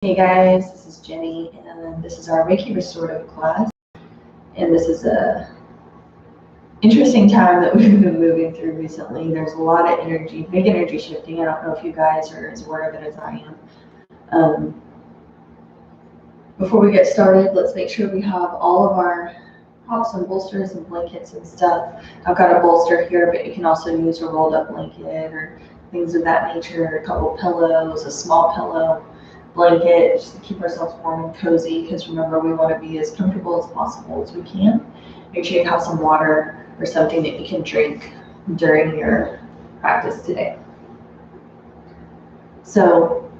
Hey guys, this is Jenny, and this is our Reiki Restorative class. And this is a interesting time that we've been moving through recently. There's a lot of energy, big energy shifting. I don't know if you guys are as aware of it as I am. Before we get started, let's make sure we have all of our props and bolsters and blankets and stuff. I've got a bolster here, but you can also use a rolled up blanket or things of that nature, a couple pillows, a small pillow, blanket, just to keep ourselves warm and cozy, because remember, we want to be as comfortable as possible as we can. Make sure you have some water or something that you can drink during your practice today. So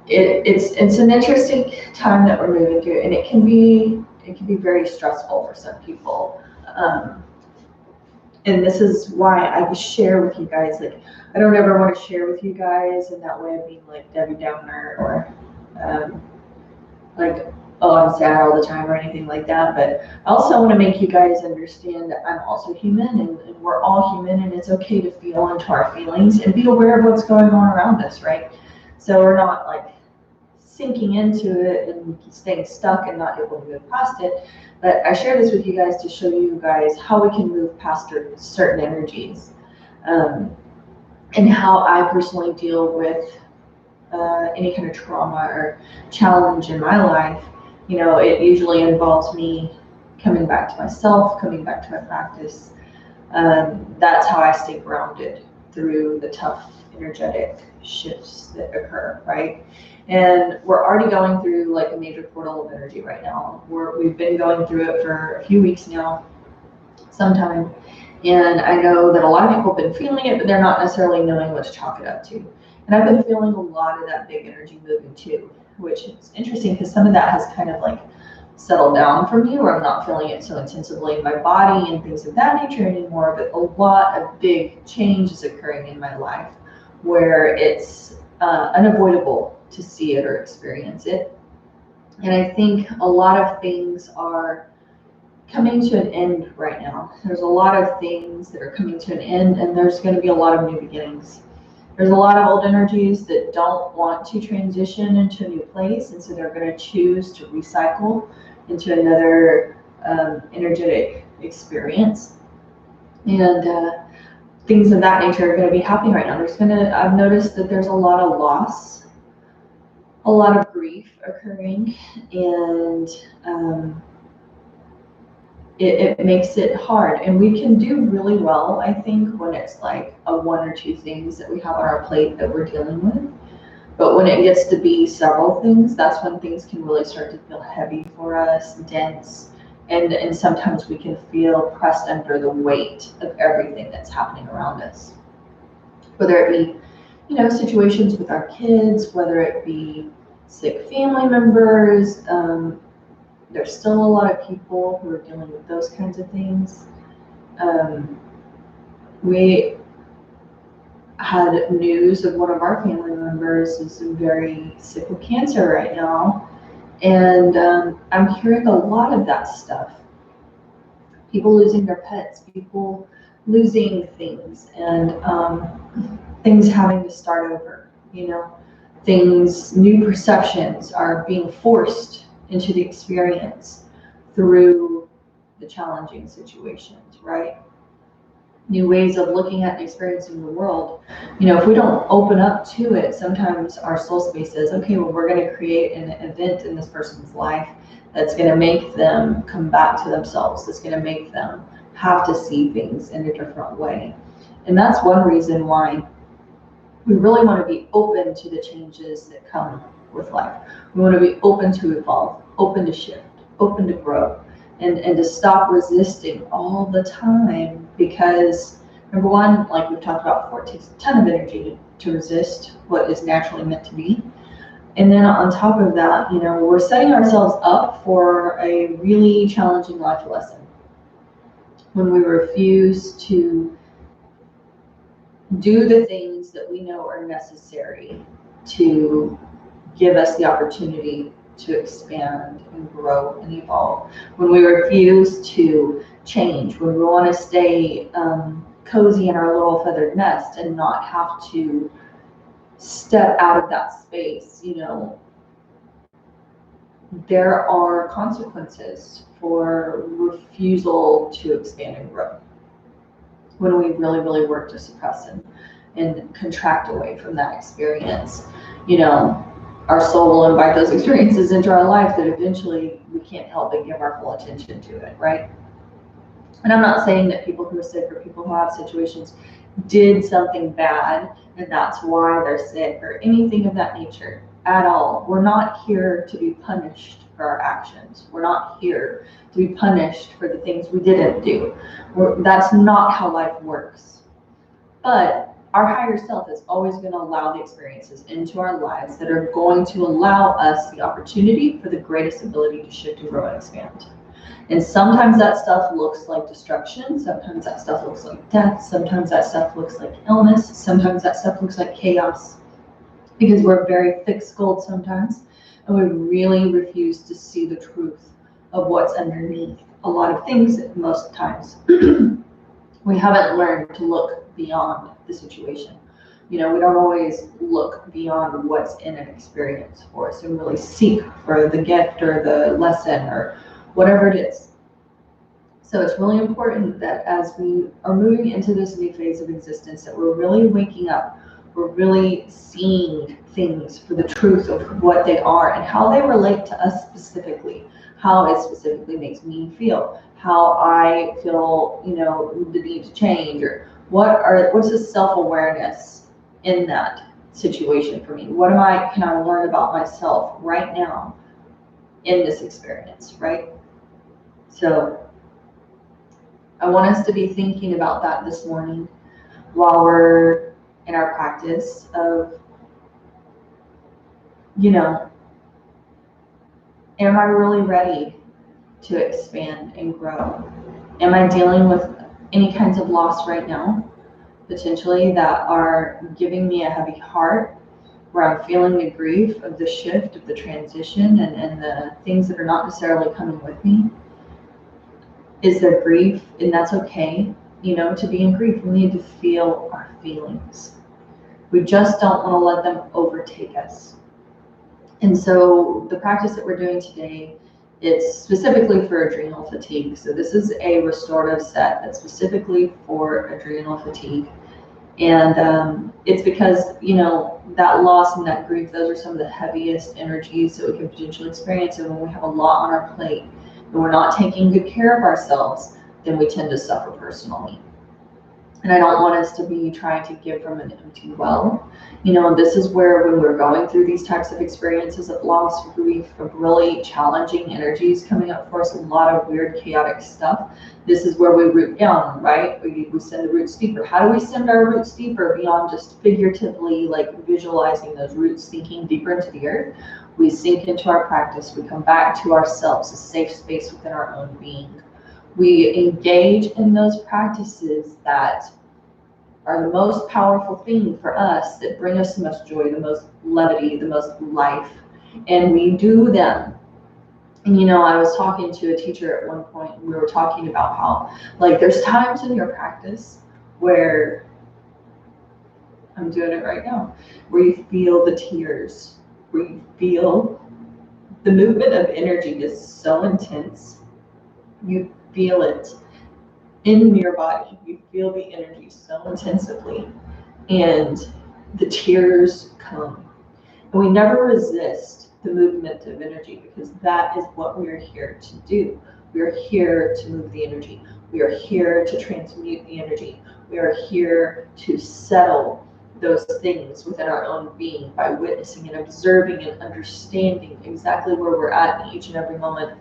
it's an interesting time that we're moving through, and it can be very stressful for some people. And this is why I share with you guys, like, I don't ever want to share with you guys in that way of being like Debbie Downer or like, oh, I'm sad all the time or anything like that. But I also want to make you guys understand that I'm also human, and we're all human, and it's okay to feel into our feelings and be aware of what's going on around us, right? So we're not like sinking into it and staying stuck and not able to move past it. But I share this with you guys to show you guys how we can move past certain energies, and how I personally deal with any kind of trauma or challenge in my life. You know, it usually involves me coming back to myself, coming back to my practice. That's how I stay grounded through the tough energetic shifts that occur, right? And we're already going through like a major portal of energy right now. We've been going through it for a few weeks now, sometime. And I know that a lot of people have been feeling it, but they're not necessarily knowing what to chalk it up to. And I've been feeling a lot of that big energy moving too, which is interesting because some of that has kind of like settled down for me, where I'm not feeling it so intensively in my body and things of that nature anymore. But a lot of big change is occurring in my life where it's unavoidable to see it or experience it. And I think a lot of things are coming to an end right now. There's a lot of things that are coming to an end, and there's going to be a lot of new beginnings. There's a lot of old energies that don't want to transition into a new place, and so they're going to choose to recycle into another energetic experience. And things of that nature are going to be happening right now. I've noticed that there's a lot of loss, a lot of grief occurring, and it makes it hard. And we can do really well, I think, when it's like a one or two things that we have on our plate that we're dealing with. But when it gets to be several things, that's when things can really start to feel heavy for us, dense, and sometimes we can feel pressed under the weight of everything that's happening around us. Whether it be, you know, situations with our kids, whether it be sick family members, there's still a lot of people who are dealing with those kinds of things. We had news of one of our family members is very sick with cancer right now. And I'm hearing a lot of that stuff. People losing their pets, people losing things, and things having to start over, you know. New perceptions are being forced into the experience through the challenging situations, right? New ways of looking at and experiencing the world. You know, if we don't open up to it, sometimes our soul space says, okay, well, we're going to create an event in this person's life that's going to make them come back to themselves, that's going to make them have to see things in a different way. And that's one reason why we really want to be open to the changes that come with life. We want to be open to evolve, open to shift, open to grow, and to stop resisting all the time, because number one, like we've talked about before, it takes a ton of energy to resist what is naturally meant to be. And then on top of that, you know, we're setting ourselves up for a really challenging life lesson when we refuse to do the things that we know are necessary to give us the opportunity to expand and grow and evolve. When we refuse to change, when we want to stay cozy in our little feathered nest and not have to step out of that space, you know, there are consequences for refusal to expand and grow when we really, really work to suppress and contract away from that experience. You know, our soul will invite those experiences into our life that eventually we can't help but give our full attention to it, right? And I'm not saying that people who are sick or people who have situations did something bad and that's why they're sick or anything of that nature at all. We're not here to be punished for our actions. We're not here to be punished for the things we didn't do. That's not how life works. But our higher self is always going to allow the experiences into our lives that are going to allow us the opportunity for the greatest ability to shift and grow and expand. And sometimes that stuff looks like destruction. Sometimes that stuff looks like death. Sometimes that stuff looks like illness. Sometimes that stuff looks like chaos. Because we're very thick-skulled sometimes, and we really refuse to see the truth of what's underneath a lot of things most times. We haven't learned to look beyond the situation. You know, we don't always look beyond what's in an experience for us and really seek for the gift or the lesson or whatever it is. So it's really important that as we are moving into this new phase of existence, that we're really waking up, we're really seeing things for the truth of what they are and how they relate to us specifically, how it specifically makes me feel, how I feel, you know, the need to change, or what's the self-awareness in that situation for me? What can I learn about myself right now in this experience, right? So I want us to be thinking about that this morning while we're in our practice of, you know, am I really ready to expand and grow? Am I dealing with any kinds of loss right now, potentially, that are giving me a heavy heart, where I'm feeling the grief of the shift, of the transition, and the things that are not necessarily coming with me? Is there grief? And that's okay, you know, to be in grief. We need to feel our feelings. We just don't want to let them overtake us. And so the practice that we're doing today, it's specifically for adrenal fatigue. So this is a restorative set that's specifically for adrenal fatigue. And it's because, you know, that loss and that grief, those are some of the heaviest energies that we can potentially experience. And when we have a lot on our plate and we're not taking good care of ourselves, then we tend to suffer personally. And I don't want us to be trying to give from an empty well. You know, this is where when we're going through these types of experiences of loss, grief, of really challenging energies coming up for us, a lot of weird, chaotic stuff, this is where we root down, right? We send the roots deeper. How do we send our roots deeper beyond just figuratively like visualizing those roots sinking deeper into the earth? We sink into our practice. We come back to ourselves, a safe space within our own being. We engage in those practices that are the most powerful thing for us, that bring us the most joy, the most levity, the most life, and we do them. And you know, I was talking to a teacher at one point, and we were talking about how, like, there's times in your practice where, I'm doing it right now, where you feel the tears, where you feel the movement of energy is so intense. You feel it in your body. You feel the energy so intensively, and the tears come. And we never resist the movement of energy, because that is what we are here to do. We are here to move the energy. We are here to transmute the energy. We are here to settle those things within our own being by witnessing and observing and understanding exactly where we're at in each and every moment,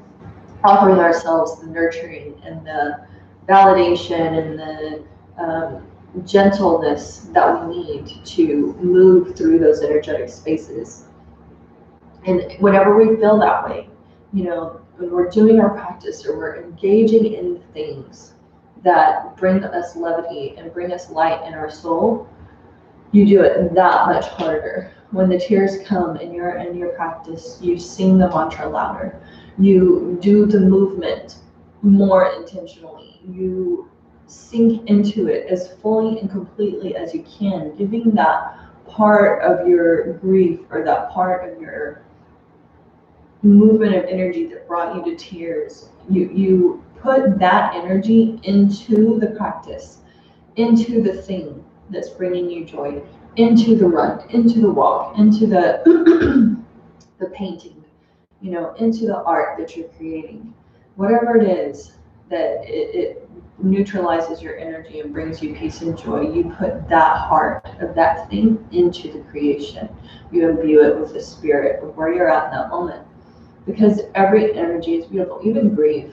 offering ourselves the nurturing and the validation and the gentleness that we need to move through those energetic spaces. And whenever we feel that way, you know, when we're doing our practice or we're engaging in things that bring us levity and bring us light in our soul, you do it that much harder. When the tears come in your practice, you sing the mantra louder. You do the movement more intentionally. You sink into it as fully and completely as you can, giving that part of your grief or that part of your movement of energy that brought you to tears, you put that energy into the practice, into the thing that's bringing you joy, into the run, into the walk, into the the painting, into the art that you're creating. Whatever it is that it neutralizes your energy and brings you peace and joy, you put that heart of that thing into the creation. You imbue it with the spirit of where you're at in that moment. Because every energy is beautiful, even grief.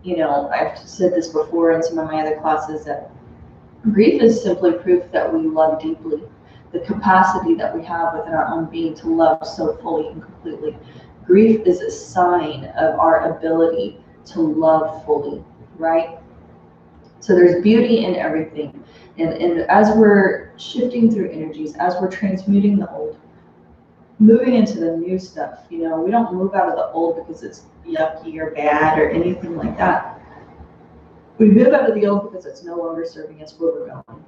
I've said this before in some of my other classes, that grief is simply proof that we love deeply. The capacity that we have within our own being to love so fully and completely. Grief is a sign of our ability to love fully, right? So there's beauty in everything. And as we're shifting through energies, as we're transmuting the old, moving into the new stuff, we don't move out of the old because it's yucky or bad or anything like that. We move out of the old because it's no longer serving us where we're going.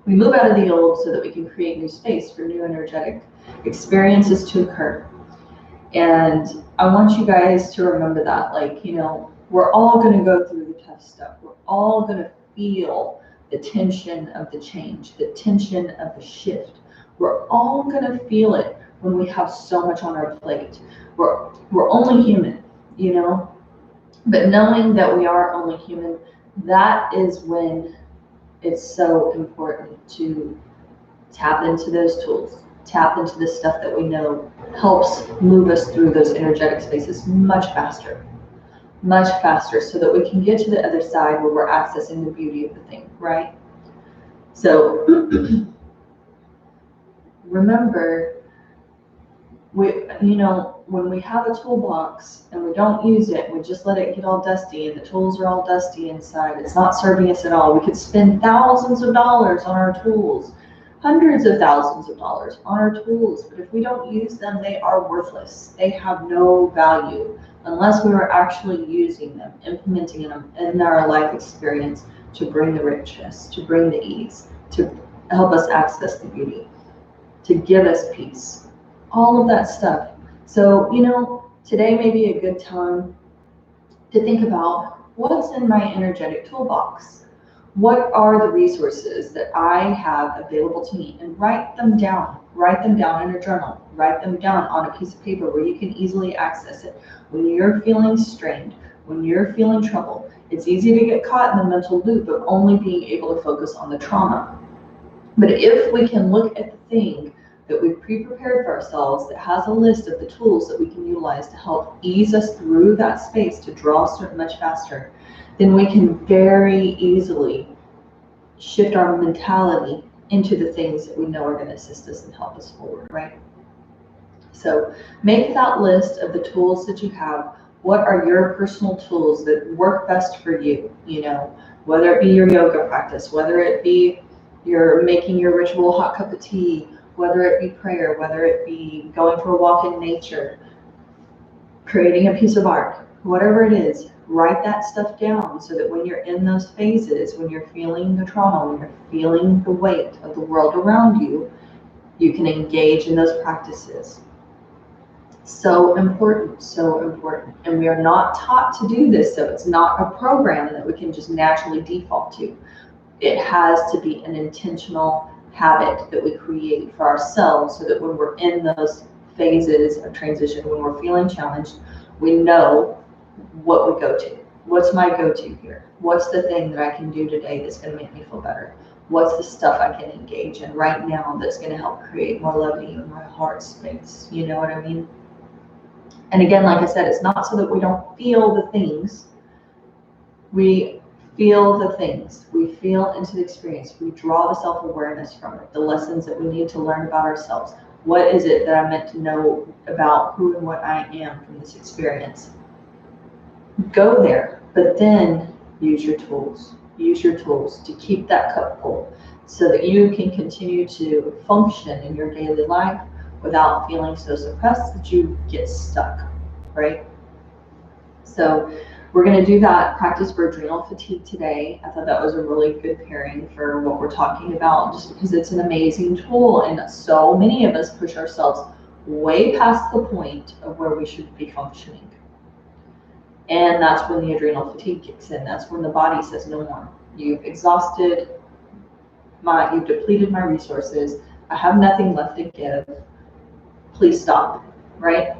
We move out of the old so that we can create new space for new energetic experiences to occur. And I want you guys to remember that, we're all going to go through the tough stuff. We're all going to feel the tension of the change, the tension of the shift. We're all going to feel it when we have so much on our plate. We're only human, but knowing that we are only human, that is when it's so important to tap into those tools, tap into the stuff that we know helps move us through those energetic spaces much faster, so that we can get to the other side where we're accessing the beauty of the thing, right? So remember, when we have a toolbox and we don't use it, we just let it get all dusty and the tools are all dusty inside, it's not serving us at all. We could spend thousands of dollars on our tools, hundreds of thousands of dollars on our tools, but if we don't use them, they are worthless. They have no value unless we are actually using them, implementing them in our life experience to bring the richness, to bring the ease, to help us access the beauty, to give us peace, all of that stuff. So, today may be a good time to think about what's in my energetic toolbox. What are the resources that I have available to me? And write them down. Write them down in a journal. Write them down on a piece of paper where you can easily access it. When you're feeling strained, when you're feeling trouble, it's easy to get caught in the mental loop of only being able to focus on the trauma. But if we can look at the thing that we've pre-prepared for ourselves that has a list of the tools that we can utilize to help ease us through that space, to draw us much faster, then we can very easily shift our mentality into the things that we know are going to assist us and help us forward, right? So make that list of the tools that you have. What are your personal tools that work best for you? Whether it be your yoga practice, whether it be you're making your ritual hot cup of tea, whether it be prayer, whether it be going for a walk in nature, creating a piece of art, whatever it is, write that stuff down so that when you're in those phases, when you're feeling the trauma, when you're feeling the weight of the world around you, you can engage in those practices. So important, so important. And we are not taught to do this, so it's not a program that we can just naturally default to. It has to be an intentional habit that we create for ourselves so that when we're in those phases of transition, when we're feeling challenged, we know what we go to. What's my go-to here? What's the thing that I can do today that's going to make me feel better? What's the stuff I can engage in right now that's going to help create more levity in my heart space? You know what I mean? And again, like I said, it's not so that we don't feel the things. We feel the things. We feel into the experience. We draw the self-awareness from it, the lessons that we need to learn about ourselves. What is it that I'm meant to know about who and what I am from this experience? Go there, but then use your tools. Use your tools to keep that cup full so that you can continue to function in your daily life without feeling so suppressed that you get stuck, right? So We're going to do that practice for adrenal fatigue today. I thought that was a really good pairing for what we're talking about, just because it's an amazing tool, and so many of us push ourselves way past the point of where we should be functioning. And that's when the adrenal fatigue kicks in. That's when the body says, no more. You've exhausted you've depleted my resources. I have nothing left to give. Please stop, right?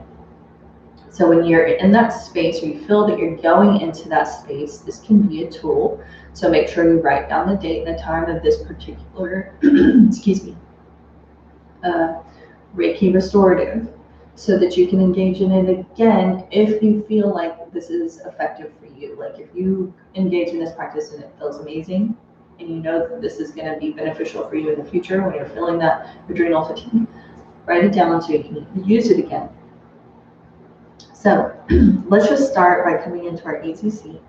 So when you're in that space, or you feel that you're going into that space, this can be a tool. So make sure you write down the date and the time of this particular, excuse me, Reiki Restorative, so that you can engage in it again if you feel like this is effective for you. Like if you engage in this practice and it feels amazing, and you know that this is going to be beneficial for you in the future when you're feeling that adrenal fatigue, write it down so you can use it again. So let's just start by coming into our easy seat.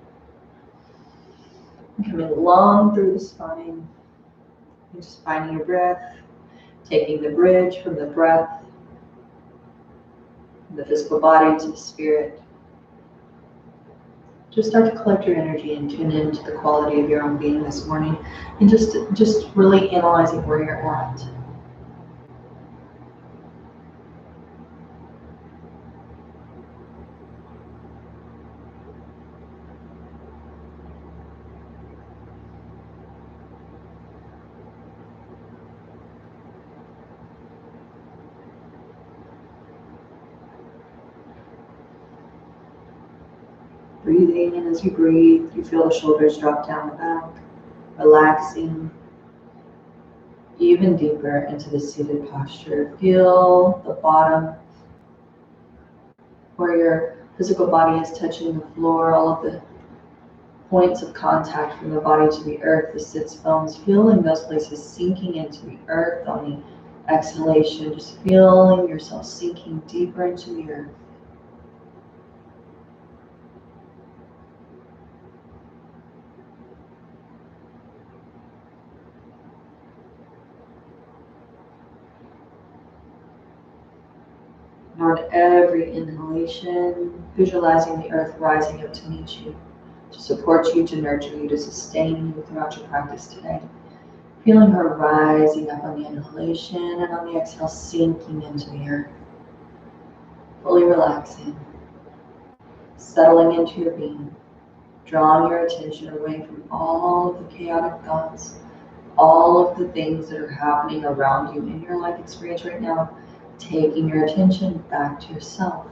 Coming long through the spine, and just finding your breath, taking the bridge from the breath, the physical body to the spirit. Just start to collect your energy and tune into the quality of your own being this morning, and just really analyzing where you're at. Breathing, and as you breathe, you feel the shoulders drop down the back, relaxing even deeper into the seated posture. Feel the bottom where your physical body is touching the floor, all of the points of contact from the body to the earth, the sits bones, feeling those places sinking into the earth on the exhalation, just feeling yourself sinking deeper into the earth. And on every inhalation, visualizing the earth rising up to meet you, to support you, to nurture you, to sustain you throughout your practice today. Feeling her rising up on the inhalation, and on the exhale, sinking into the earth. Fully relaxing, settling into your being, drawing your attention away from all of the chaotic thoughts, all of the things that are happening around you in your life experience right now, taking your attention back to yourself.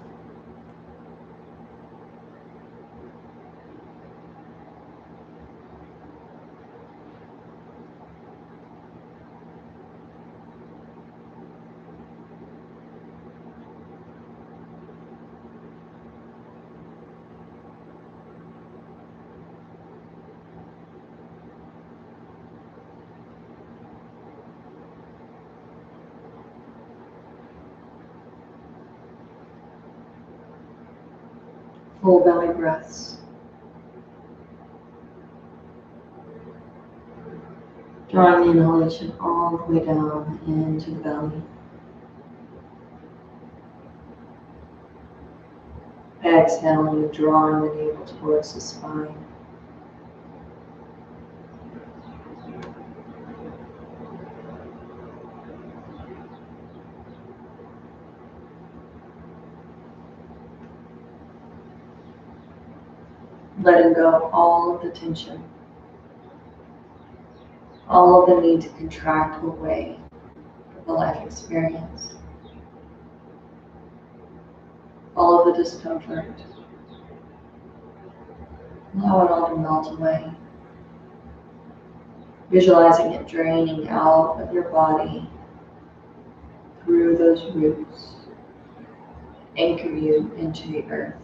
Full belly breaths. Drawing the inhalation all the way down into the belly. Exhaling, drawing the navel towards the spine. Letting go all of the tension, all of the need to contract away from the life experience, all of the discomfort. Allow it all to melt away. Visualizing it draining out of your body through those roots. Anchor you into the earth.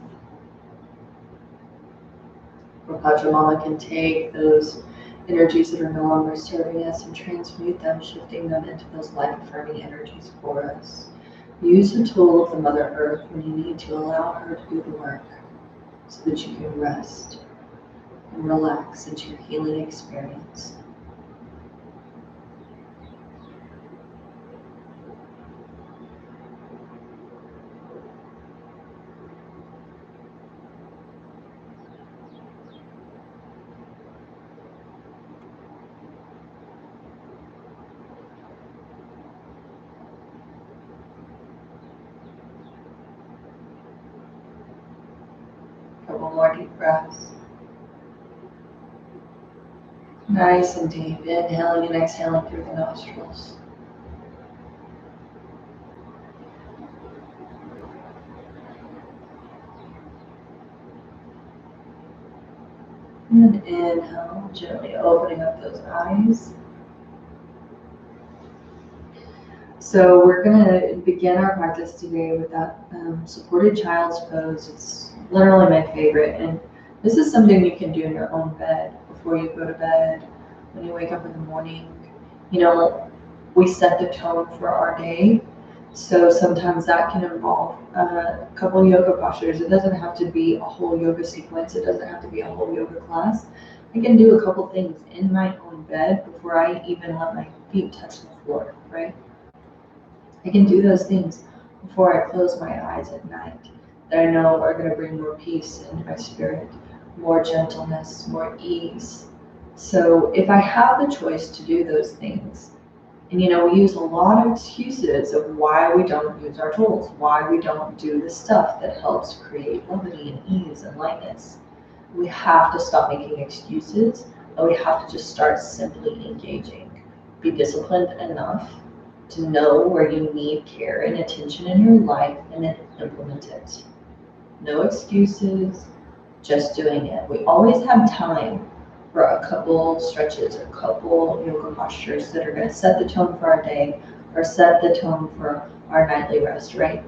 Or Pachamama can take those energies that are no longer serving us and transmute them, shifting them into those life-affirming energies for us. Use the tool of the Mother Earth when you need to. Allow her to do the work so that you can rest and relax into your healing experience. couple more deep breaths. Nice and deep, inhaling and exhaling through the nostrils. And inhale, gently opening up those eyes. So we're going to begin our practice today with that supported child's pose. It's literally my favorite, and this is something you can do in your own bed before you go to bed, when you wake up in the morning. You know, we set the tone for our day, so sometimes that can involve a couple yoga postures. It doesn't have to be a whole yoga sequence. It doesn't have to be a whole yoga class. I can do a couple things in my own bed before I even let my feet touch the floor, right? I can do those things before I close my eyes at night that I know are going to bring more peace into my spirit, more gentleness, more ease. So if I have the choice to do those things, and we use a lot of excuses of why we don't use our tools, why we don't do the stuff that helps create levity and ease and lightness. We have to stop making excuses, and we have to just start simply engaging. Be disciplined enough to know where you need care and attention in your life, and then implement it. No excuses, just doing it. We always have time for a couple stretches, a couple yoga postures that are going to set the tone for our day or set the tone for our nightly rest, right?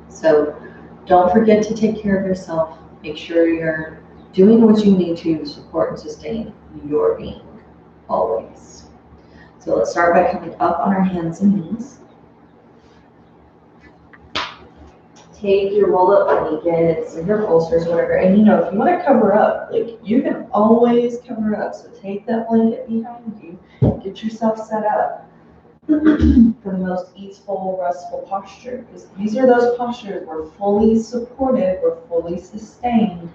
So don't forget to take care of yourself. Make sure you're doing what you need to support and sustain your being, always. So let's start by coming up on our hands and knees. Take your rolled up blankets or your bolsters, whatever. And if you want to cover up, you can always cover up. So take that blanket behind you, get yourself set up for the most easeful, restful posture. Because these are those postures we're fully supported, we're fully sustained.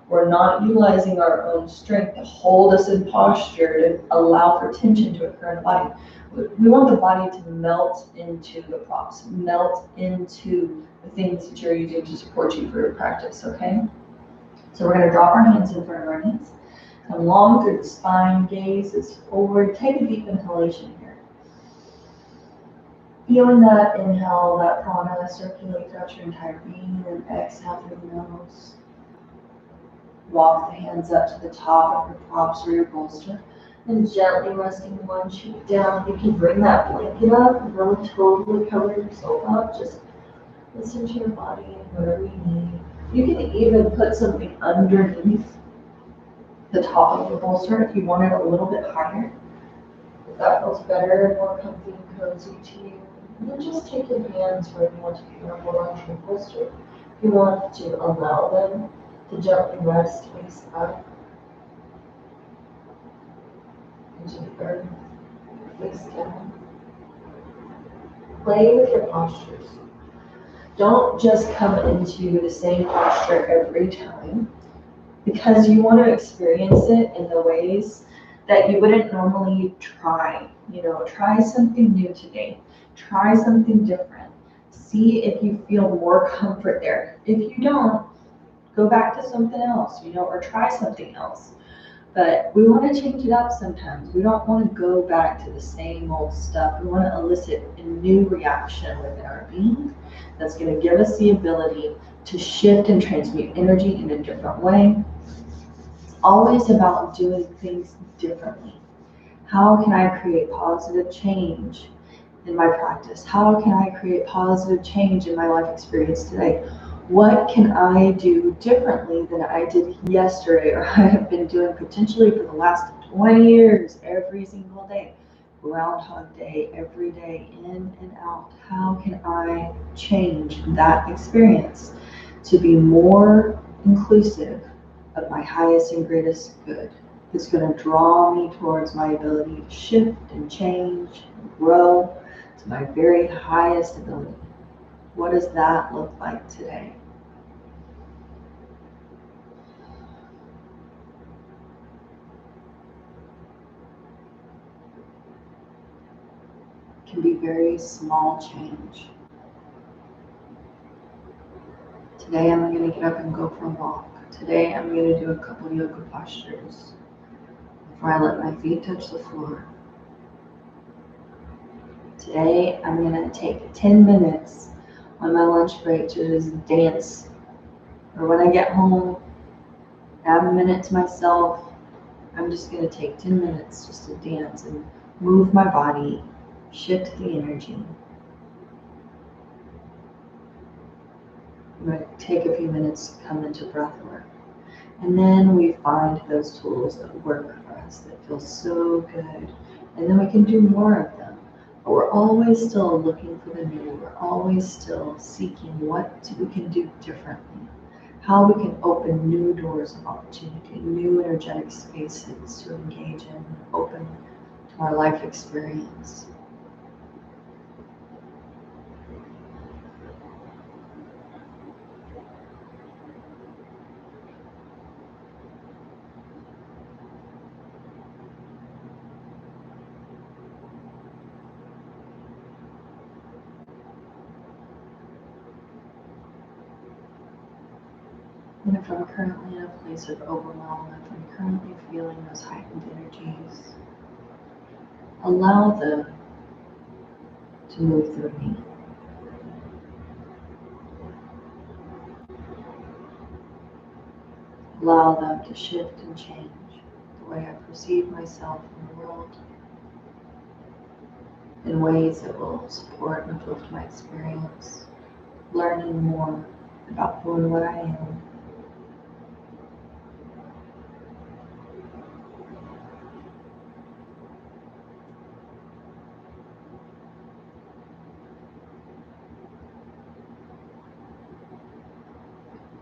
We're not utilizing our own strength to hold us in posture, to allow for tension to occur in the body. We want the body to melt into the props, melt into the things that you're using to support you for your practice, okay? So we're going to drop our hands in front of our knees. Come long through the spine, gaze is forward. Take a deep inhalation here. Feeling that inhale, that prana circulate throughout your entire being, and exhale through the nose. Walk the hands up to the top of your props or your bolster, and gently resting one cheek down. You can bring that blanket up and really totally cover yourself up. Just listen to your body and whatever you need. You can even put something underneath the top of the bolster if you want it a little bit higher. If that feels better and more comfy and cozy to you. And then just take your hands where you want to be comfortable on your bolster. If you want to allow them to gently rest face up into the earth, face down. Play with your postures. Don't just come into the same posture every time, because you want to experience it in the ways that you wouldn't normally try. Try something new today. Try something different. See if you feel more comfort there. If you don't, go back to something else, or try something else. But we want to change it up sometimes. We don't want to go back to the same old stuff. We want to elicit a new reaction within our being that's going to give us the ability to shift and transmute energy in a different way. It's always about doing things differently. How can I create positive change in my practice? How can I create positive change in my life experience today? What can I do differently than I did yesterday, or I have been doing potentially for the last 20 years, every single day? Groundhog Day, every day, in and out. How can I change that experience to be more inclusive of my highest and greatest good? It's going to draw me towards my ability to shift and change and grow to my very highest ability. What does that look like today? It can be very small change. Today I'm going to get up and go for a walk. Today I'm going to do a couple yoga postures before I let my feet touch the floor. Today I'm going to take 10 minutes on my lunch break to just dance. Or when I get home, have a minute to myself, I'm just going to take 10 minutes just to dance and move my body, shift the energy. I'm going to take a few minutes to come into breath work. And then we find those tools that work for us, that feel so good. And then we can do more of them. But we're always still looking for the new. We're always still seeking what we can do differently. How we can open new doors of opportunity, new energetic spaces to engage in, open to our life experience. And if I'm currently in a place of overwhelm, if I'm currently feeling those heightened energies, allow them to move through me. Allow them to shift and change the way I perceive myself in the world in ways that will support and uplift my experience, learning more about who and what I am.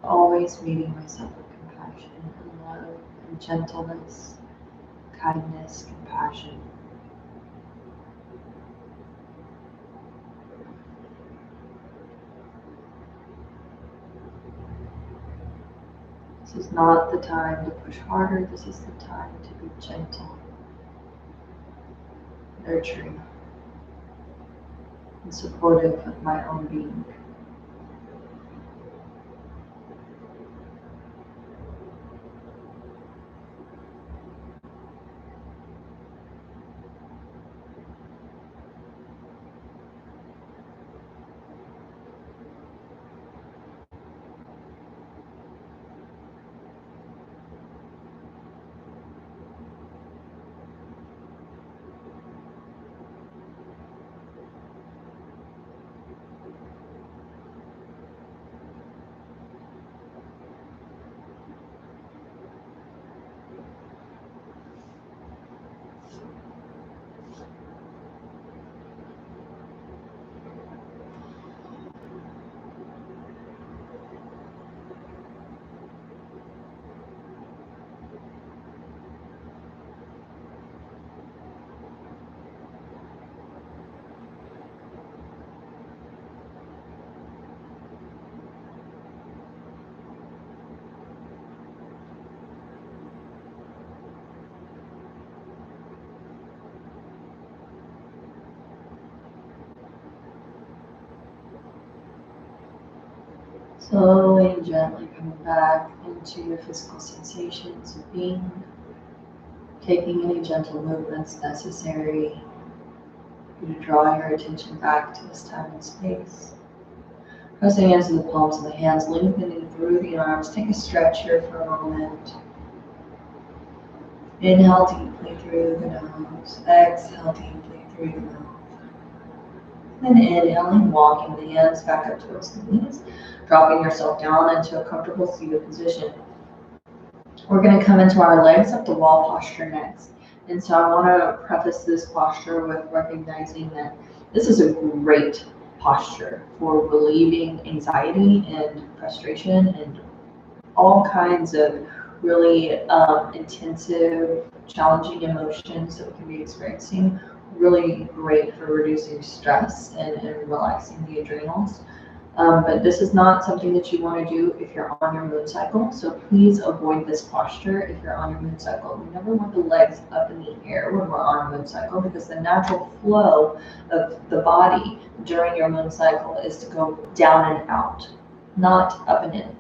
Always meeting myself with compassion and love and gentleness, kindness, compassion. This is not the time to push harder. This is the time to be gentle, nurturing, and supportive of my own being. Slowly and gently coming back into your physical sensations of being, taking any gentle movements necessary for you to draw your attention back to this time and space. Pressing into the palms of the hands, lengthening through the arms. Take a stretch here for a moment. Inhale deeply through the nose. Exhale deeply through the mouth. And inhaling, walking the hands back up towards the knees, dropping yourself down into a comfortable seated position. We're going to come into our legs up the wall posture next. And so I want to preface this posture with recognizing that this is a great posture for relieving anxiety and frustration and all kinds of really intensive, challenging emotions that we can be experiencing. Really great for reducing stress and relaxing the adrenals. But this is not something that you want to do if you're on your moon cycle. So please avoid this posture if you're on your moon cycle. We never want the legs up in the air when we're on our moon cycle, because the natural flow of the body during your moon cycle is to go down and out, not up and in.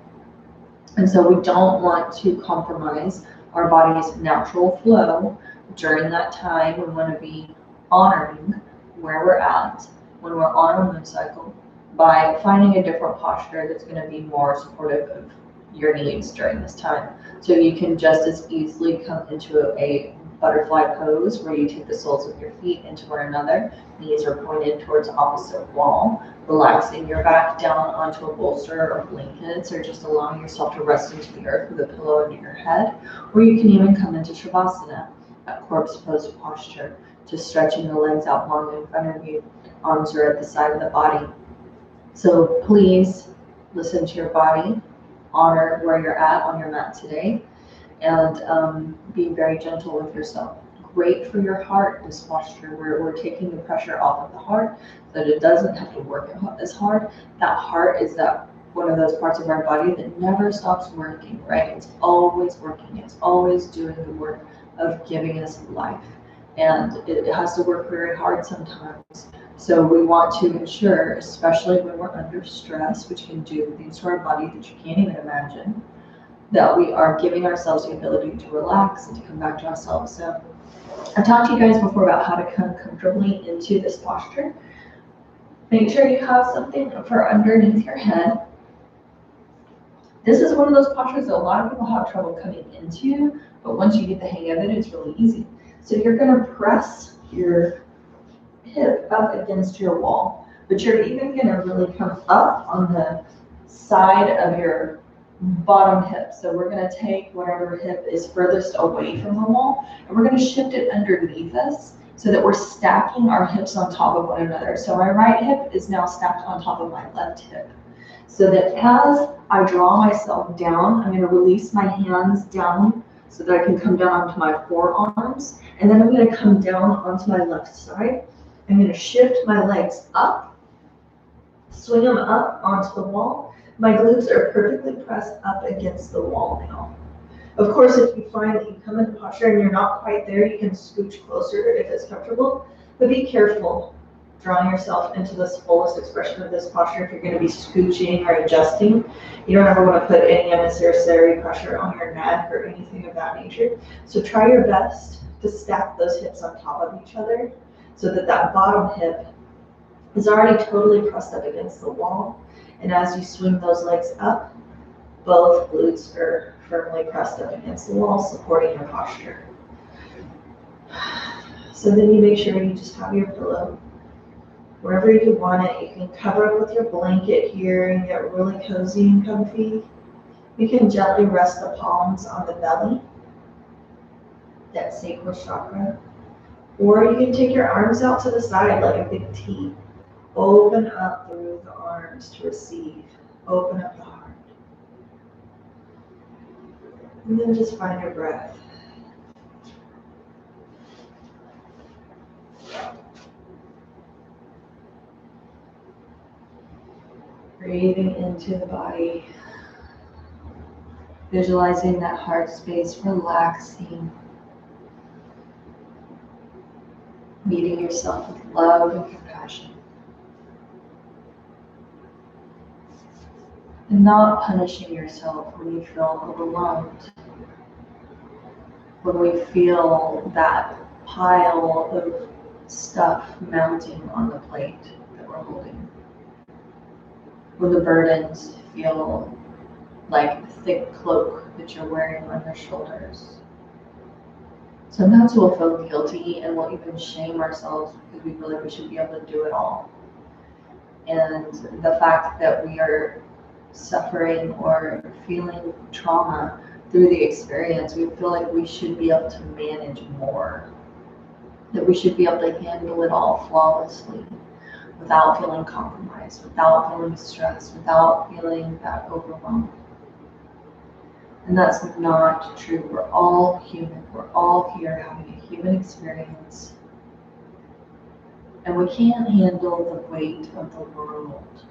And so we don't want to compromise our body's natural flow during that time. We want to be honoring where we're at when we're on our moon cycle by finding a different posture that's going to be more supportive of your needs during this time. So you can just as easily come into a butterfly pose where you take the soles of your feet into one another, knees are pointed towards opposite wall, relaxing your back down onto a bolster or blankets, or just allowing yourself to rest into the earth with a pillow under your head. Or you can even come into Shavasana, that corpse pose posture, just stretching the legs out long in front of you, arms are at the side of the body. So please listen to your body, honor where you're at on your mat today, and be very gentle with yourself. Great for your heart, this posture, where we're taking the pressure off of the heart so that it doesn't have to work as hard. That heart is that one of those parts of our body that never stops working, right? It's always working. It's always doing the work of giving us life. And it has to work very hard sometimes. So we want to ensure, especially when we're under stress, which can do things to our body that you can't even imagine, that we are giving ourselves the ability to relax and to come back to ourselves. So I've talked to you guys before about how to come comfortably into this posture. Make sure you have something for underneath your head. This is one of those postures that a lot of people have trouble coming into, but once you get the hang of it, it's really easy. So you're gonna press your hip up against your wall, but you're even gonna really come up on the side of your bottom hip. So we're gonna take whatever hip is furthest away from the wall, and we're gonna shift it underneath us so that we're stacking our hips on top of one another. So my right hip is now stacked on top of my left hip. So that as I draw myself down, I'm gonna release my hands down so that I can come down onto my forearms, and then I'm gonna come down onto my left side. I'm gonna shift my legs up, swing them up onto the wall. My glutes are perfectly pressed up against the wall now. Of course, if you find that you come into posture and you're not quite there, you can scooch closer if it's comfortable, but be careful drawing yourself into this fullest expression of this posture. If you're going to be scooching or adjusting, you don't ever want to put any unnecessary pressure on your neck or anything of that nature. So try your best to stack those hips on top of each other so that that bottom hip is already totally pressed up against the wall. And as you swing those legs up, both glutes are firmly pressed up against the wall, supporting your posture. So then you make sure you just have your pillow wherever you want it. You can cover it with your blanket here and get really cozy and comfy. You can gently rest the palms on the belly, that sacral chakra. Or you can take your arms out to the side like a big T. Open up through the arms to receive. Open up the heart. And then just find your breath. Breathing into the body. Visualizing that heart space relaxing. Meeting yourself with love and compassion. And not punishing yourself when you feel overwhelmed. When we feel that pile of stuff mounting on the plate that we're holding. When the burdens feel like a thick cloak that you're wearing on your shoulders. Sometimes we'll feel guilty and we'll even shame ourselves because we feel like we should be able to do it all. And the fact that we are suffering or feeling trauma through the experience, we feel like we should be able to manage more. That we should be able to handle it all flawlessly without feeling compromised, without feeling stressed, without feeling that overwhelmed. And that's not true. We're all human. We're all here having a human experience. And we can't handle the weight of the world.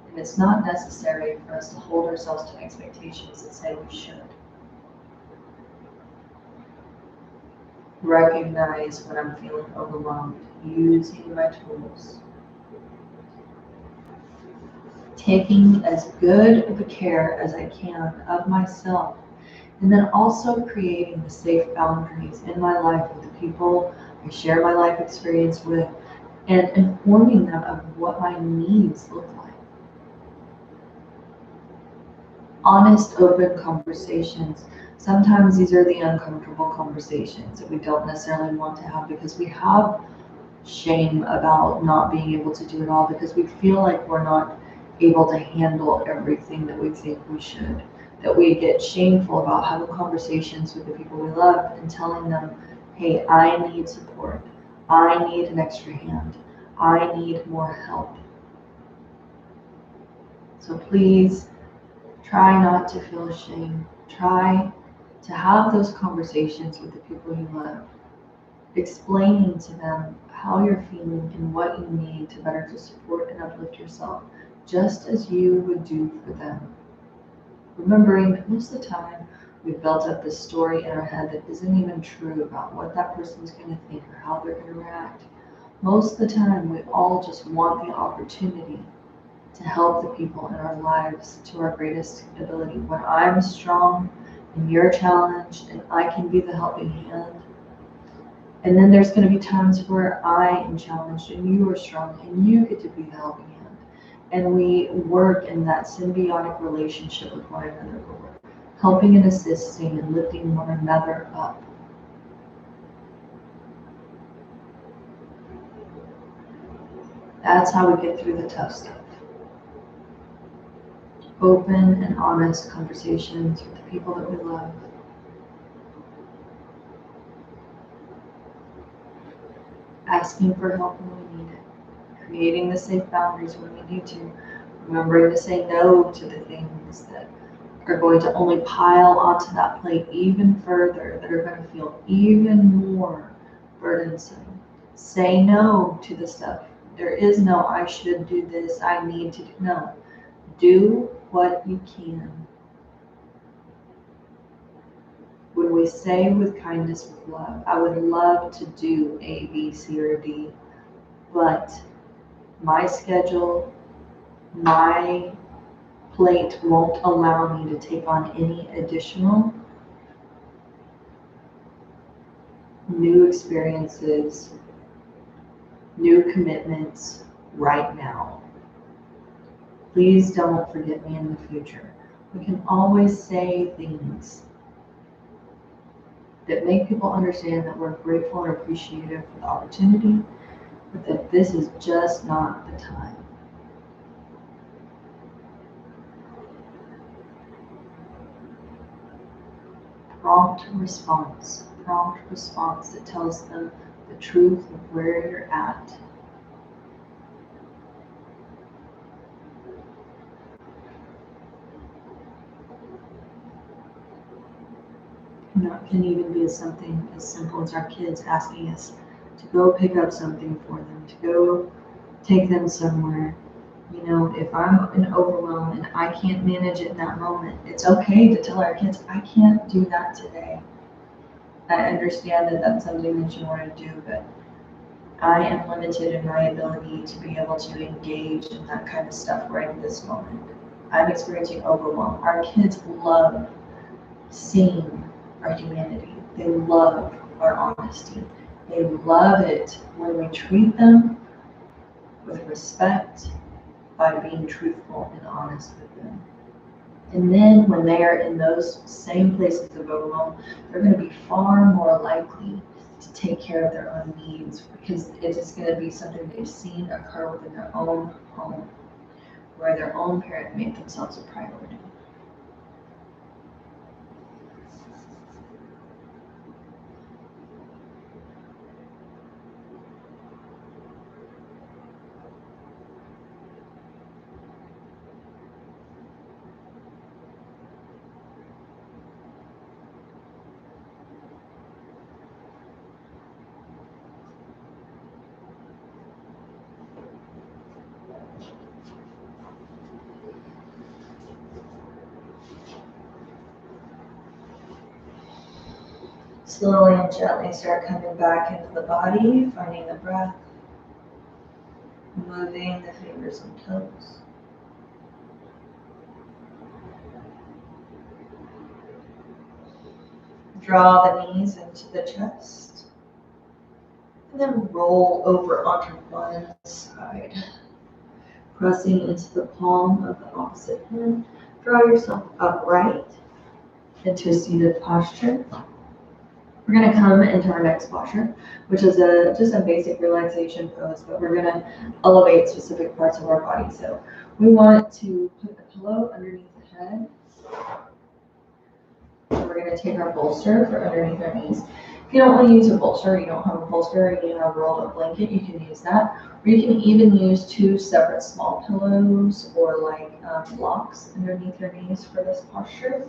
And it's not necessary for us to hold ourselves to expectations that say we should. Recognize when I'm feeling overwhelmed, using my tools. taking as good of a care as I can of myself, and then also creating the safe boundaries in my life with the people I share my life experience with, and informing them of what my needs look like. Honest, open conversations. Sometimes these are the uncomfortable conversations that we don't necessarily want to have because we have shame about not being able to do it all, because we feel like we're not able to handle everything that we think we should. That we get shameful about having conversations with the people we love and telling them, hey, I need support. I need an extra hand. I need more help. So please try not to feel ashamed. Try to have those conversations with the people you love, explaining to them how you're feeling and what you need to better to support and uplift yourself, just as you would do for them. Remembering that most of the time we've built up this story in our head that isn't even true about what that person's going to think or how they're going to react. Most of the time we all just want the opportunity to help the people in our lives to our greatest ability. When I'm strong and you're challenged and I can be the helping hand, and then there's going to be times where I am challenged and you are strong and you get to be the helping hand. And we work in that symbiotic relationship with one another, where we're helping and assisting and lifting one another up. That's how we get through the tough stuff. Open and honest conversations with the people that we love. Asking for help when we need it. Creating the safe boundaries when we need to. Remembering to say no to the things that are going to only pile onto that plate even further, that are going to feel even more burdensome. Say no to the stuff. There is no, I should do this, I need to do. No. Do what you can. When we say with kindness, with love, I would love to do A, B, C, or D, but my schedule, my plate won't allow me to take on any additional new experiences, new commitments right now. Please don't forget me in the future. We can always say things that make people understand that we're grateful and appreciative for the opportunity, but that this is just not the time. Prompt response that tells them the truth of where you're at. You know, it can even be something as simple as our kids asking us to go pick up something for them, to go take them somewhere. You know, if I'm in overwhelm and I can't manage it in that moment, it's okay to tell our kids, I can't do that today. I understand that that's something that you want to do, but I am limited in my ability to be able to engage in that kind of stuff right in this moment. I'm experiencing overwhelm. Our kids love seeing our humanity. They love our honesty. They love it when we treat them with respect by being truthful and honest with them. And then when they are in those same places of overwhelm, they're going to be far more likely to take care of their own needs, because it is going to be something they've seen occur within their own home, where their own parent made themselves a priority. Slowly and gently start coming back into the body, finding the breath, moving the fingers and toes. Draw the knees into the chest. And then roll over onto one side. Pressing into the palm of the opposite hand. Draw yourself upright into a seated posture. We're going to come into our next posture, which is just a basic relaxation pose, but we're going to elevate specific parts of our body. So we want to put the pillow underneath the head. And we're going to take our bolster for underneath our knees. If you don't want to use a bolster, you don't have a bolster, and you have a rolled up blanket, you can use that. Or you can even use two separate small pillows or like blocks underneath your knees for this posture.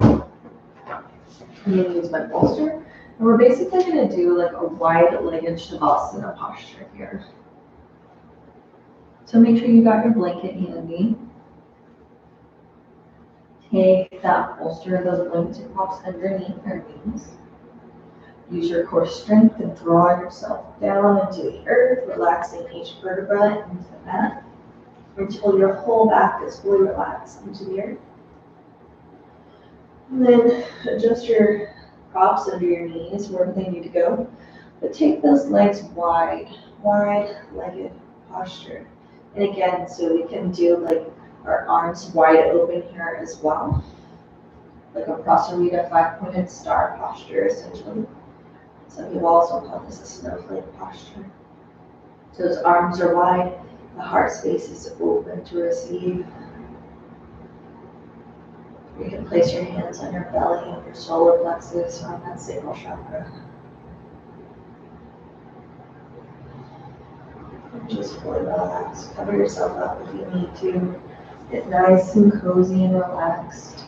I'm going to use my bolster. And we're basically going to do like a wide-legged Shavasana posture here. So make sure you got your blanket handy. Take that bolster, those blanket props underneath your knees. Use your core strength and draw yourself down into the earth, relaxing each vertebra into the mat until your whole back is fully relaxed into the earth. And then adjust your props under your knees wherever they need to go. But take those legs wide-legged posture. And again, so we can do like our arms wide open here as well. Like a Prasarita 5-pointed star posture, essentially. Some people also call this a snowflake posture. So those arms are wide, the heart space is open to receive. You can place your hands on your belly and your solar plexus or on that sacral chakra. And just fully relax. Cover yourself up if you need to. Get nice and cozy and relaxed.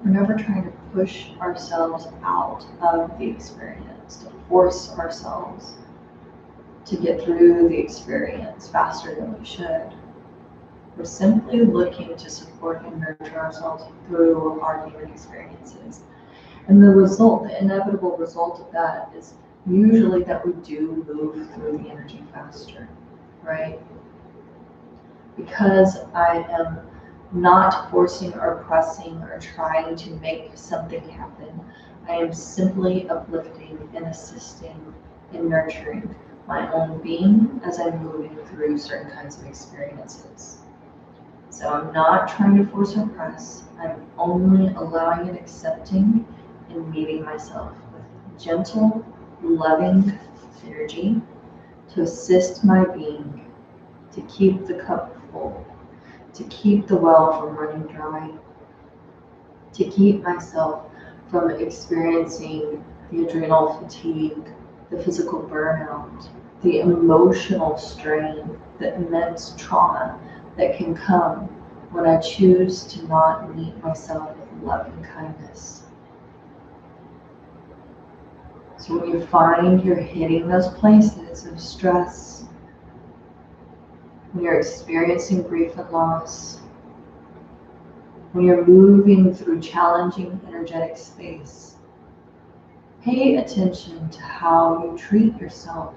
We're never trying to push ourselves out of the experience, to force ourselves to get through the experience faster than we should. We're simply looking to support and nurture ourselves through our human experiences. And the result, the inevitable result of that is usually that we do move through the energy faster, right? Because I am not forcing or pressing or trying to make something happen. I am simply uplifting and assisting and nurturing my own being as I'm moving through certain kinds of experiences. So I'm not trying to force or press. I'm only allowing and accepting and meeting myself with gentle, loving energy to assist my being, to keep the cup full, to keep the well from running dry, to keep myself from experiencing the adrenal fatigue, the physical burnout, the emotional strain, the immense trauma that can come when I choose to not meet myself with love and kindness. So when you find you're hitting those places of stress, when you're experiencing grief and loss, when you're moving through challenging energetic space, pay attention to how you treat yourself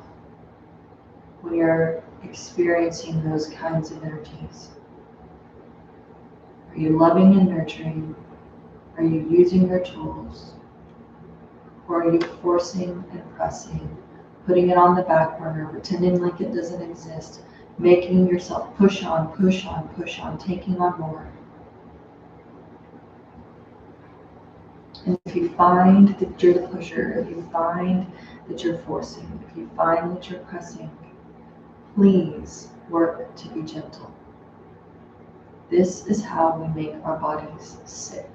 when you're experiencing those kinds of energies. Are you loving and nurturing? Are you using your tools? Or are you forcing and pressing, putting it on the back burner, pretending like it doesn't exist, making yourself push on, push on, push on, taking on more? And if you find that you're the pusher, if you find that you're forcing, if you find that you're pressing, please work to be gentle. This is how we make our bodies sick.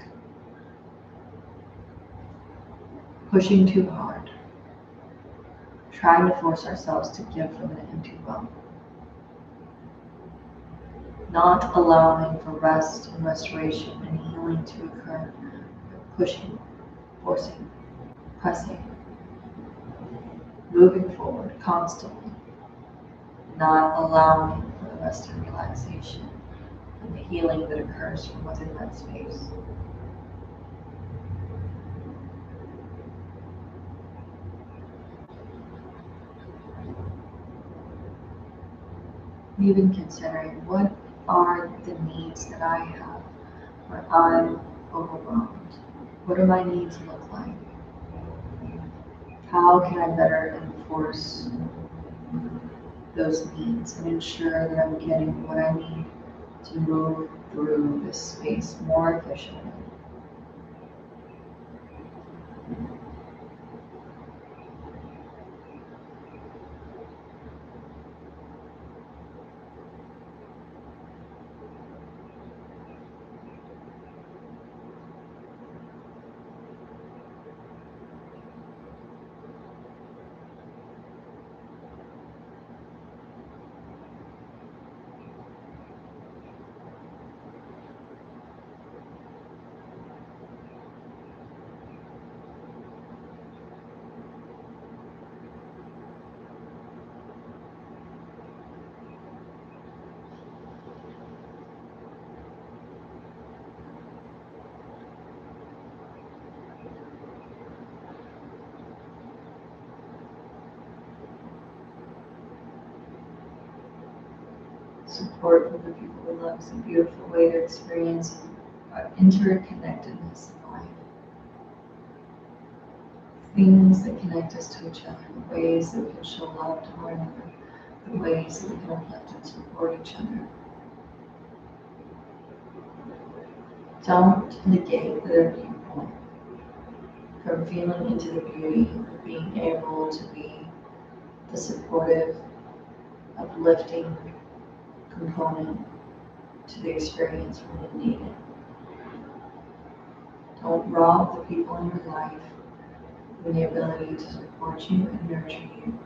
Pushing too hard, trying to force ourselves to give from an empty well. Not allowing for rest and restoration and healing to occur. Pushing, forcing, pressing, moving forward constantly, not allowing for the rest and relaxation and the healing that occurs from within that space. Even considering what are the needs that I have when I'm overwhelmed. What do my needs look like? How can I better enforce those needs and ensure that I'm getting what I need to move through this space more efficiently? Support from the people we love is a beautiful way to experience interconnectedness in life. Things that connect us to each other, the ways that we can show love to one another, the ways that we can uplift and support each other. Don't negate other people from feeling into the beauty of being able to be the supportive, uplifting component to the experience when you need it. Don't rob the people in your life of the ability to support you and nurture you.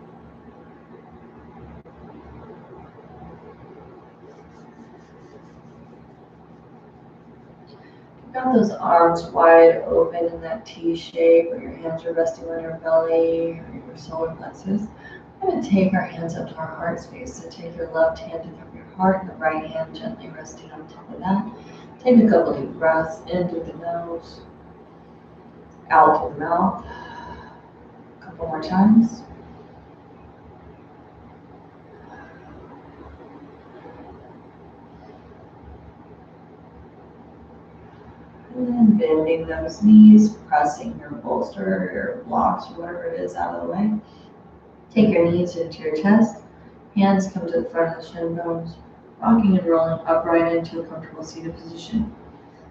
You've got those arms wide open in that T shape, or your hands are resting on your belly or your solar plexus. We're going to take our hands up to our heart space. So take your left hand in front of your heart and the right hand gently resting on top of that. Take a couple deep breaths in through the nose, out through the mouth. A couple more times. And then bending those knees, pressing your bolster, your blocks, or whatever it is out of the way. Take your knees into your chest. Hands come to the front of the shin bones, rocking and rolling upright into a comfortable seated position.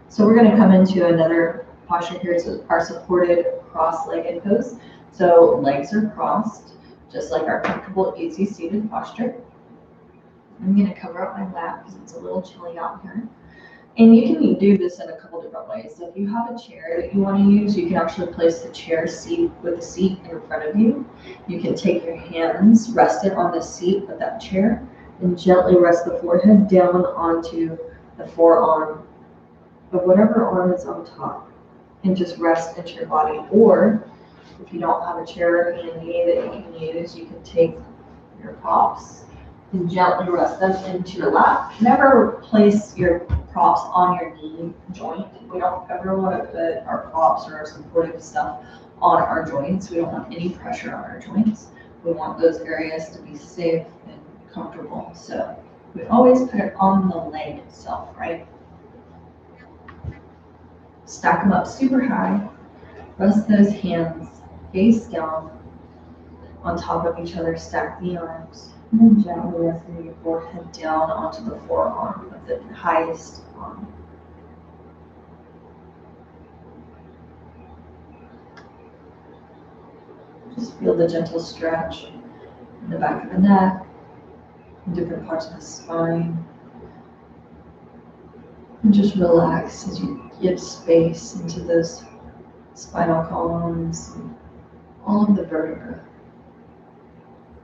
So we're going to come into another posture here. So our supported cross-legged pose. So legs are crossed, just like our comfortable, easy seated posture. I'm going to cover up my lap because it's a little chilly out here. And you can do this in a couple different ways. So if you have a chair that you want to use, you can actually place the chair seat with the seat in front of you. You can take your hands, rest it on the seat of that chair, and gently rest the forehead down onto the forearm of whatever arm is on top, and just rest into your body. Or if you don't have a chair handy that you can use, you can take your props and gently rest them into your lap. Never place your props on your knee joint. We don't ever want to put our props or our supportive stuff on our joints. We don't want any pressure on our joints. We want those areas to be safe and comfortable. So we always put it on the leg itself, right? Stack them up super high. Rest those hands face down on top of each other. Stack the arms. And then gently resting your forehead down onto the forearm of the highest arm. Just feel the gentle stretch in the back of the neck, in different parts of the spine. And just relax as you give space into those spinal columns, and all of the vertebrae.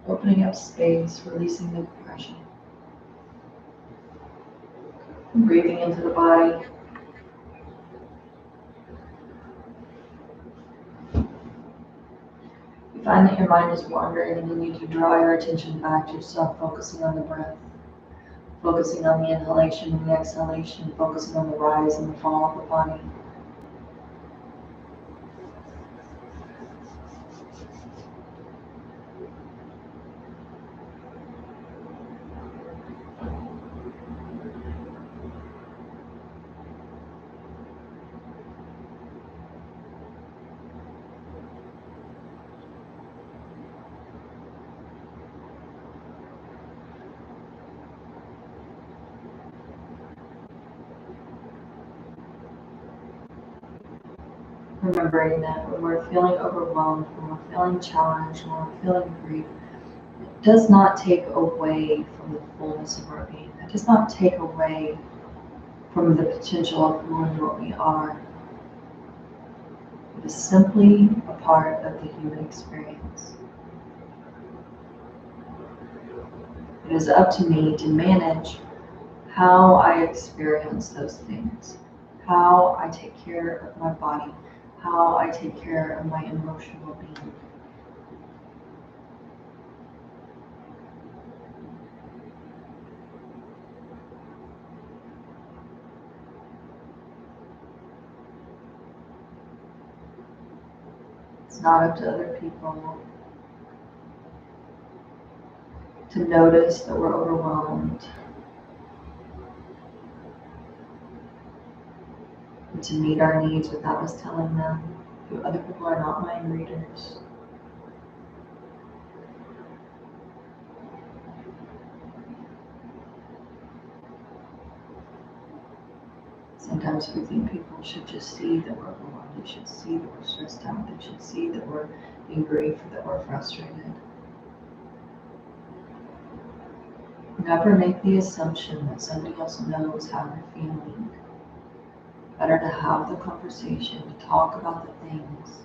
Opening up space, releasing the compression. Breathing into the body. You find that your mind is wandering and you need to draw your attention back to yourself, focusing on the breath. Focusing on the inhalation and the exhalation, focusing on the rise and the fall of the body. Remembering that when we're feeling overwhelmed, when we're feeling challenged, when we're feeling grief, it does not take away from the fullness of our being. It does not take away from the potential of who and what we are. It is simply a part of the human experience. It is up to me to manage how I experience those things, how I take care of my body, how I take care of my emotional being. It's not up to other people to notice that we're overwhelmed and to meet our needs without us telling them. Other people are not mind readers. Sometimes we think people should just see that we're overwhelmed. They should see that we're stressed out. They should see that we're in grief, that we're frustrated. Never make the assumption that somebody else knows how you're feeling. Better to have the conversation, to talk about the things.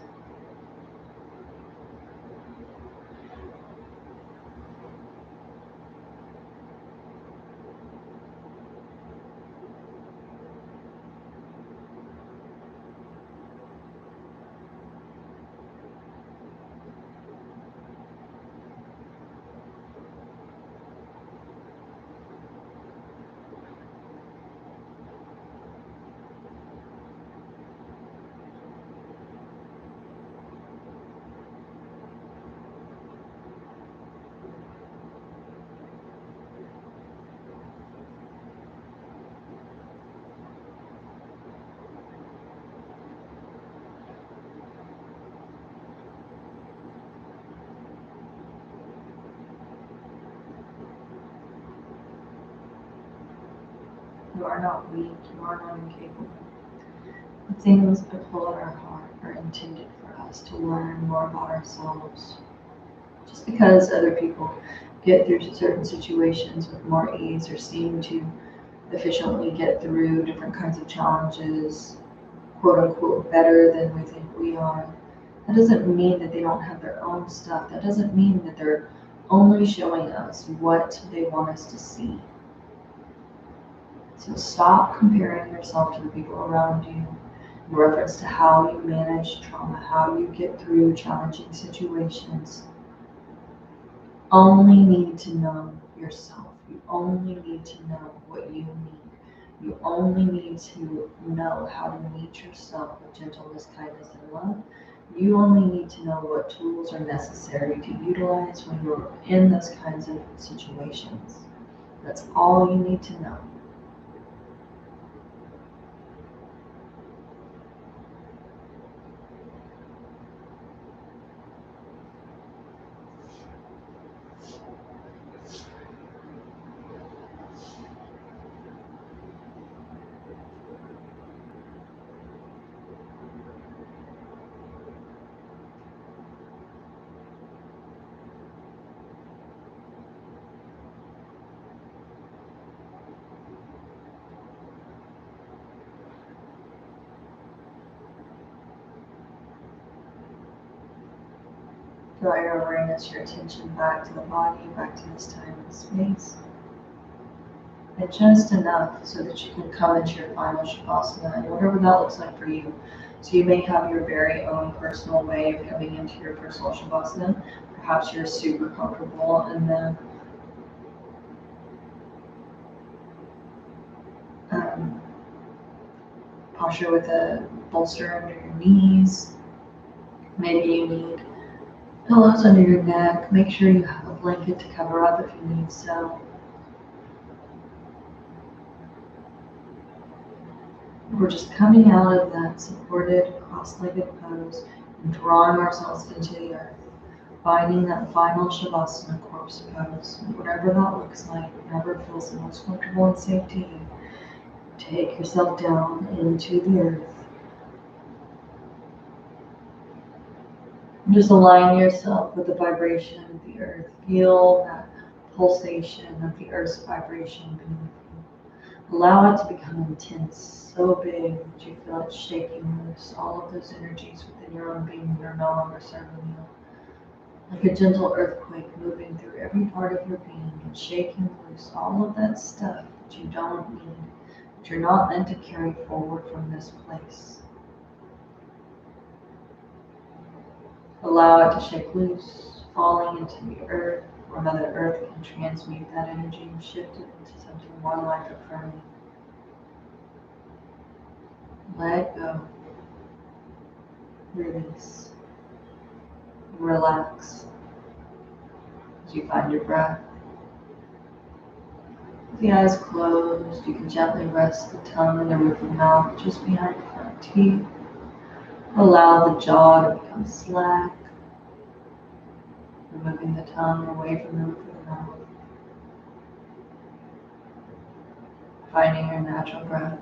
You are not weak, you are not incapable. The things that pull at our heart are intended for us to learn more about ourselves. Just because other people get through certain situations with more ease or seem to efficiently get through different kinds of challenges, quote unquote, better than we think we are, that doesn't mean that they don't have their own stuff. That doesn't mean that they're only showing us what they want us to see. So stop comparing yourself to the people around you in reference to how you manage trauma, how you get through challenging situations. Only need to know yourself. You only need to know what you need. You only need to know how to meet yourself with gentleness, kindness, and love. You only need to know what tools are necessary to utilize when you're in those kinds of situations. That's all you need to know. Draw your awareness, your attention back to the body, back to this time and space. And just enough so that you can come into your final Shavasana, and whatever that looks like for you. So you may have your very own personal way of coming into your personal Shavasana. Perhaps you're super comfortable in the posture with a bolster under your knees. Maybe you need pillows under your neck. Make sure you have a blanket to cover up if you need so. We're just coming out of that supported cross-legged pose and drawing ourselves into the earth, finding that final Shavasana corpse pose. Whatever that looks like, whatever feels the most comfortable and safe to you, take yourself down into the earth. Just align yourself with the vibration of the earth. Feel that pulsation of the earth's vibration beneath you. Allow it to become intense, so big that you feel it shaking loose all of those energies within your own being that are no longer serving you. Like a gentle earthquake moving through every part of your being and shaking loose all of that stuff that you don't need, that you're not meant to carry forward from this place. Allow it to shake loose, falling into the earth, where Mother Earth can transmute that energy and shift it into something more life-affirming. Let go. Release. Relax. As you find your breath. With the eyes closed, you can gently rest the tongue in the roof of the mouth just behind the front teeth. Allow the jaw to become slack, removing the tongue away from the roof of the mouth. Finding your natural breath.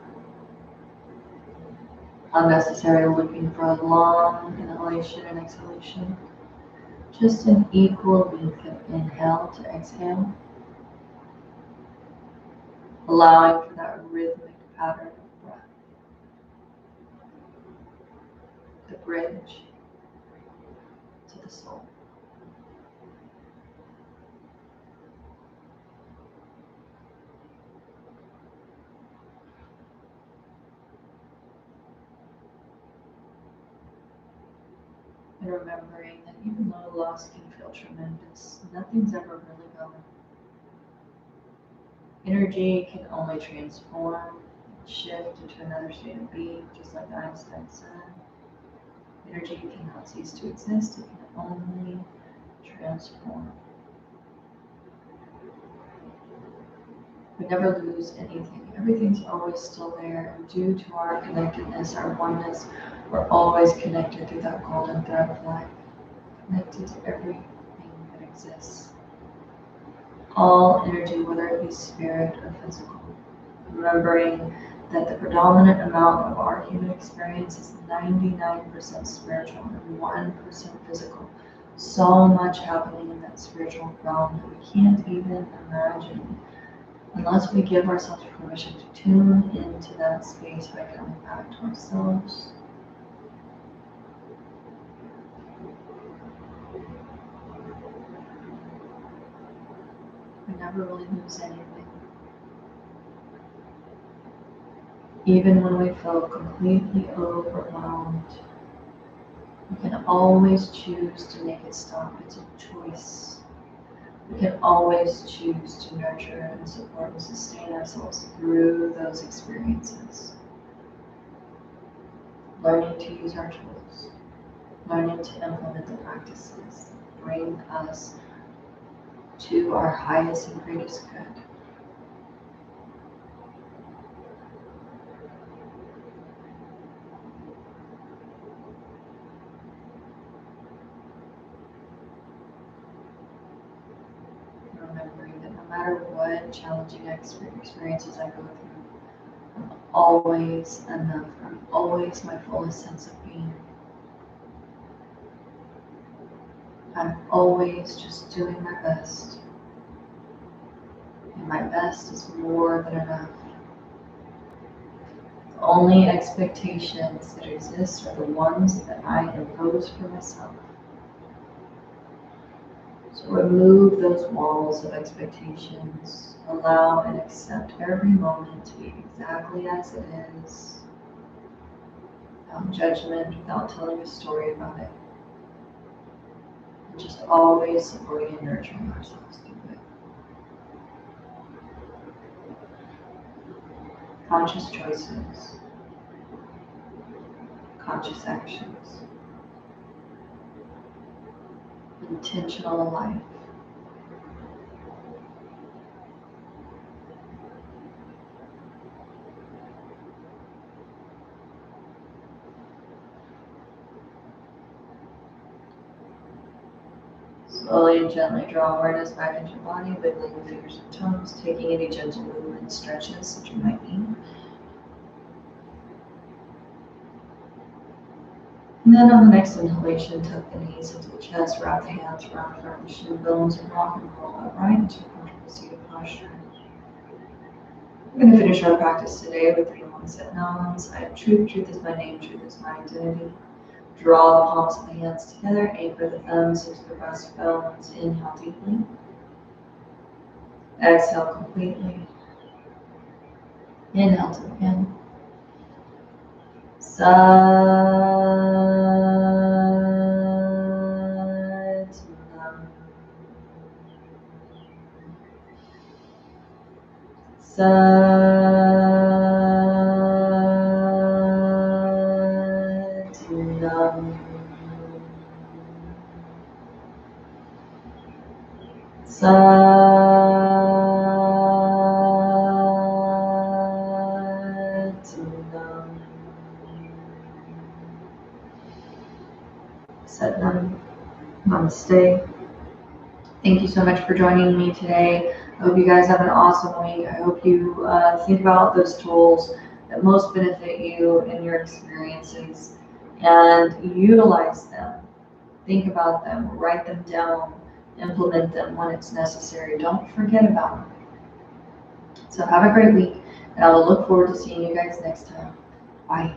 Unnecessarily looking for a long inhalation and exhalation. Just an equal length of inhale to exhale. Allowing for that rhythmic pattern of breath. The bridge to the soul. And remembering that even though loss can feel tremendous, nothing's ever really going. Energy can only transform, shift into another state of being, just like Einstein said. Energy cannot cease to exist, it can only transform. We never lose anything. Everything's always still there. And due to our connectedness, our oneness, we're always connected through that golden thread of life, connected to everything that exists. All energy, whether it be spirit or physical. Remembering that the predominant amount of our human experience is 99% spiritual and 1% physical. So much happening in that spiritual realm that we can't even imagine unless we give ourselves permission to tune into that space by coming back to ourselves. We never really lose anything. Even when we feel completely overwhelmed, we can always choose to make it stop. It's a choice. We can always choose to nurture and support and sustain ourselves through those experiences. Learning to use our tools, learning to implement the practices that bring us to our highest and greatest good. Remembering that no matter what challenging experiences I go through, I'm always enough. I'm always my fullest sense of being. I'm always just doing my best. And my best is more than enough. The only expectations that exist are the ones that I impose for myself. So remove those walls of expectations. Allow and accept every moment to be exactly as it is. Without judgment, without telling a story about it. And just always supporting and nurturing ourselves through it. Conscious choices. conscious actions, intentional life. Slowly and gently draw awareness back into your body, wiggling your fingers and toes, taking any gentle movement stretches that you might need. And then on the next inhalation, tuck the knees into the chest, wrap the hands around firm shin bones, and rock and roll upright into a comfortable seated posture. We're going to finish our practice today with 3 1-set nouns. I am truth, truth is my name, truth is my identity. Draw the palms of the hands together, anchor the thumbs into the breastbones. Inhale deeply. Exhale completely. Inhale to begin. Sat Nam. Sat Nam. Sat Nam. Sat Nam. Namaste. Thank you so much for joining me today. I hope you guys have an awesome week. I hope you think about those tools that most benefit you in your experiences and utilize them. Think about them, write them down, implement them when it's necessary. Don't forget about them. So have a great week, and I will look forward to seeing you guys next time. Bye.